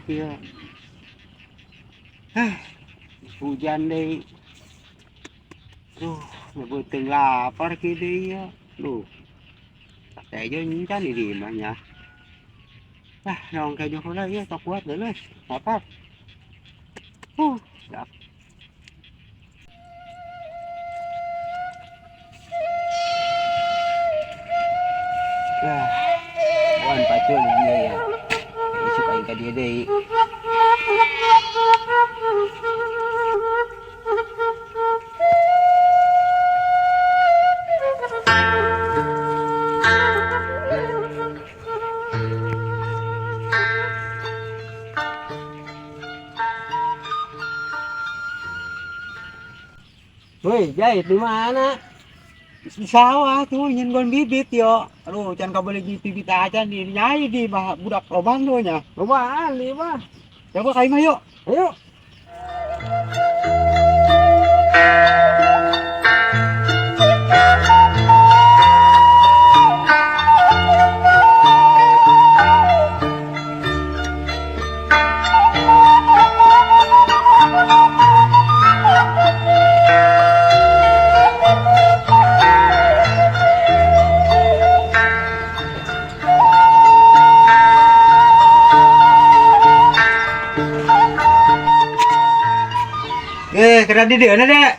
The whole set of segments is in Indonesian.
kia. Hujan deh. Duh, ngebutin lapar gitu ya. Duh, katanya nyincang di mana? Nong kayak jokola ya, tak kuat deh, apa? Ya. Kawan pacul dia ya. Disukain ke dia deh. Woi, Jai, di mana? Di sawah tuh, nyen bibit yo. Aduh, jangan kau boleh bibit aja nih, nyai di budak lobang tuh nya. Lobang, di mah. Coba kain mah yuk. Ayo. Kena di dia, dek.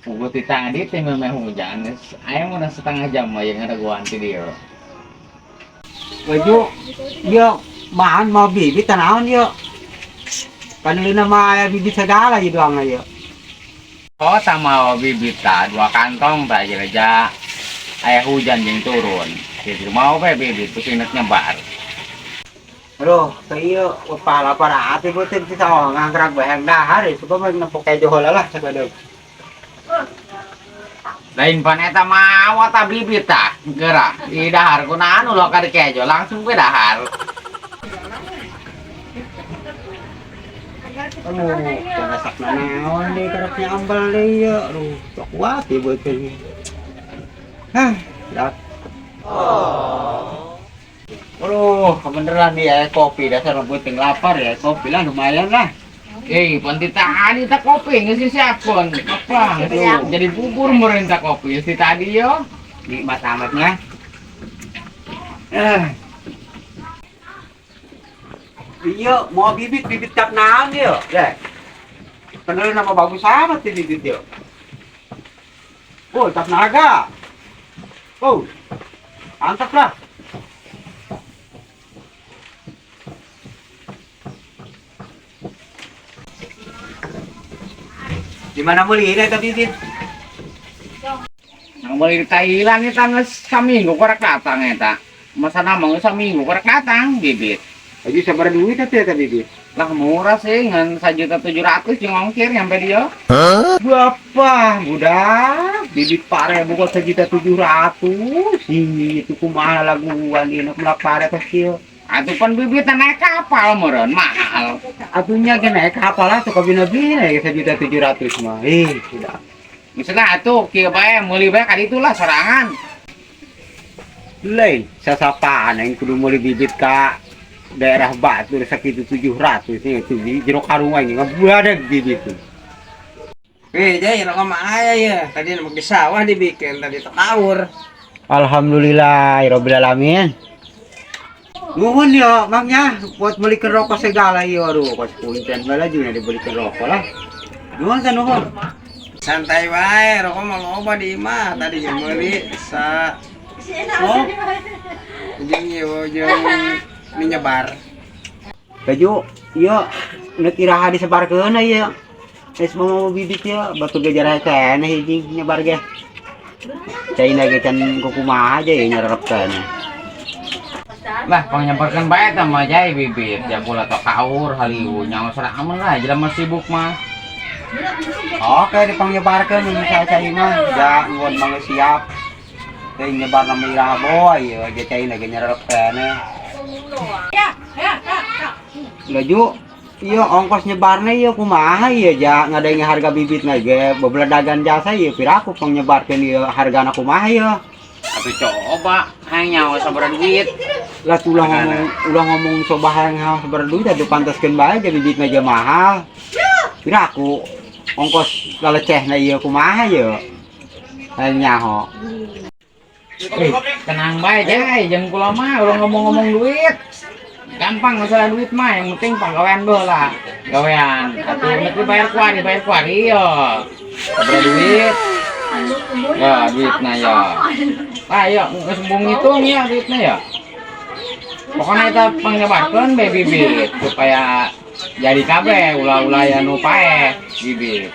Puguti tadi teh memang hujan. Ayam udah setengah jam aja ada gua anti dia. Baju, dia bahan mau bibit tanaman dia. Kanilin nama bibit segala gitu doang aja. Oh sama bibit tak 2 kantong tak aja. Ayah hujan yang turun. Jadi mau bibit terus ingat nyebar. Aduh, kayak kepala para hati buatin kita ngangkrak bahang dahar itu kok nempok kayak johola lah segadang. Lain paneta mau tak bibit tak gerak di dahar kuna anu lo kade kejo langsung ke dahar. Aduh, jangan sak naon deh keraknya ambal deh ya. Aduh, tak kuat ya buatin. Dat. Aduh, beneran nih ya kopi dasar buatin lapar ya kopi lah lumayan lah. Panti tadi tak kopi ngisi siapkan apa? Jadi bubur merintah kopi si tadi yo. Nikmat amatnya. Iya, mau bibit cap naon dia, deh. Kenal nama bagus amat sih bibit dia. Oh, cap naga. Oh, mantap lah. Gimana mau lihat tapi bibit? Nang boleh di Thailand itu tanggal saminggu korek datang eta. Masa namanya saminggu korek datang bibit. Aja sabar duit tapi ya bibit. Lah murah sih ngan 1.700.000 yang ongkir nyampe dia. Bapak, budak, bibit pare bukan 1.700.000. Itu kumaha laguan ini melak pare kecil. Atuh pan bibit naik kapal meureun mahal. Atunya ge naik kapal lah suka bina-bina ya 1.700.000 mah. Tidak. Misalnya atuh kieu bae meuli bae ka ditu lah sorangan. Lain, sasapaan yang kudu meuli bibit ka daerah Batu sakitu 700 itu di jero karung aja ngabuadag bibit itu. Jay, rokok mah aya ya. Tadi di sawah dibikin, tadi tekawur. Alhamdulillahirabbil alamin. Nuhun ya, Mangnya, buat belikan rokok segala ya, aduh, pas kuncen bala juga dibelikan rokok lah. Nuhun kan nuhun. Santai wae, rokok mah loba di imah. Tadi yang meuli sa oh. Jeung ieu jeung nyebar. Baju, iya, nek iraha disebarkeun ya. Es mau bibit ya, batu gejar keneh hiji nyebar ge. Cai lagi can kumaha aja ya nyerepkeun. Lah pangnyamperkeun bae tah mah jai bibit ya pula tok kaur haliwuh nyawa aman lah jelema sibuk mah. Oke dipangyebarkeun mun cai mah da ngon mangga siap. Teh nyebar nama iraha boy ya ge cai lagi nyerepkeun. Laju iya ongkos nyebarnya iya kumaha iya ja ngadenge harga bibitna ge bebeledagan jasa iya piraku pangyebarkeun ieu hargana kumaha ya. Atuh coba hang nyawa sabaraha duit. Lah ulah ngomong sobahan hal berduit atuh pantaskeun bae ge bibit meja mahal. Kira aku ongkos lalecehna ieu kumaha ieu. Nyaho. Tenang bae jay, jeung kula mah ulah ngomong-ngomong duit. Gampang masalah duit mah, yang penting pagawean bae gawean. Atuh nek dibayar kuari yo. Sabra duit. Ya, duitna ya. Ayo geus bung ngitung ya duitna ya. Pokoknya kita pangnyebarkeun bae bibit supaya jadi kabeh ulah-ulah anu paeh bibit.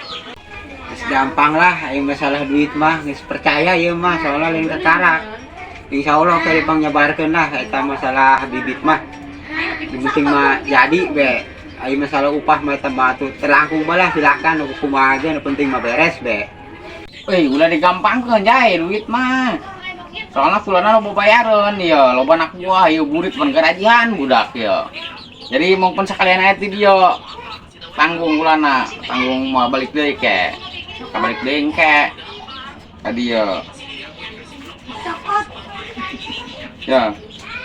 Geus gampang lah aya masalah duit mah geus percaya ieu mah soalna lain kakarak. Insyaallah kali pangnyebarkeun lah eta masalah bibit mah. Yang penting mah jadi be. Aya masalah upah mah eta mah atuh terangkung bae silakan kumaha aja nu penting mah beres be. Ulah digampangkeun jay duit mah. Soalnya kulana lo bayaran ya, lo anak buah ya murid pan kerajian budak ya. Jadi mungkin sekalian aja dia tanggung kulana, tanggung mau balik deh ke, balik deh ke tadi ya. Ya,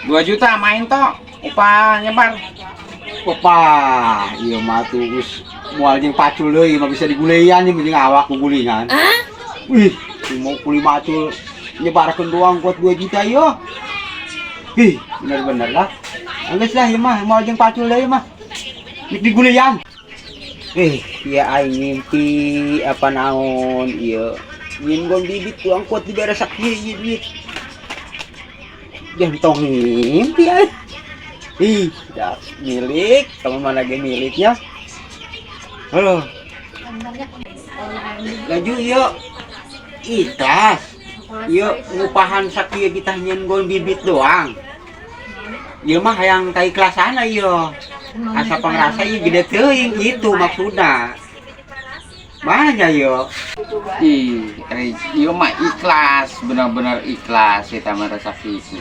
2 juta main toh, upah nyebar. Upah, iya mah tuh geus moal jeung pacul deui mah bisa digulean jeung awak gulingan. Wih, mau kuli macul nyebarkeun doang buat 2 juta yo. Ih, bener-bener lah. Anggeus lah ieu mah moal jeung pacul deui mah. Dik digulean. Ya aing ngimpi apa naon ieu. Nyin gong bibit doang kuat diberesak ieu duit. Jangan tong ngimpi ai. Dah milik, teman mana lagi miliknya. Halo. Laju yuk. Ikhlas. Yuk ngupahan sakieu kita nyenggol bibit doang. Ieu mah hayang kaikhlasan ieu. Asa pangrasa ieu gede teuing itu maksudna. Banyak yuk. Ieu mah ikhlas, benar-benar ikhlas eta mah rezeki itu.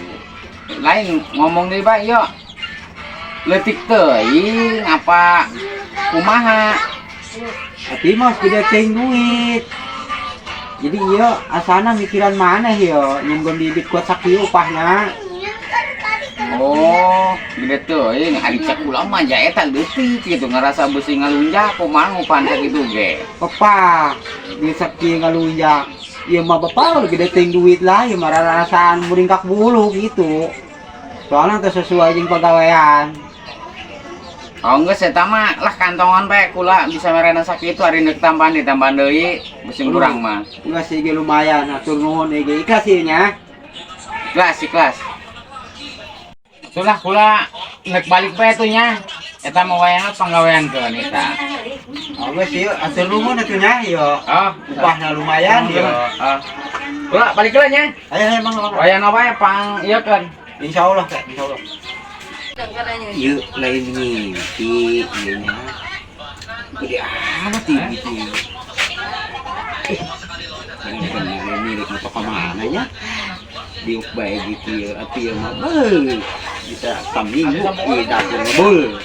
Lain ngomong deui bae yo. Leutik teuing apa kumaha? Tapi mah gede teuing duit. Jadi iya asana mikiran mana ya nyenggol bibit kuat sakieu upahna. Oh, gede teuing ari cek ulah mah ja eta leutik gitu ngarasa beusi ngalunjak kumaha ngupahan sakitu ge. Papa, di sakieu ngalunjak. Ieu mah bapak gede teuing duit lah, ieu mah rasaan muringkak bulu gitu. Soalnya teu sesuai jeung pagawean. Oh geus eta mah lah kantongan bae kula bisa merena sakitu ari neuk tambahan ditambahan deui beusi kurang mah. Geus ge lumayan, atur nuhun ge ikhlas ieu nya. Ikhlas. Sulah kula neuk balik bae tuh nya. Eta mah wayangna panggaweankeun eta. Oh geus ieu atur nuhun atuh nya ieu. Oh, upahna lumayan ieu. Kula balik heula nya. Aya emang Wayangna bae pang ieu keun. Insyaallah Kak, insyaallah. Ieu lain ngimpi ieu nya. Gede amat gitu. Ini milik motor kemana nya? Diuk bae gitu ya, atuh ieu mah beul. Bisa saminggu di dapur beul.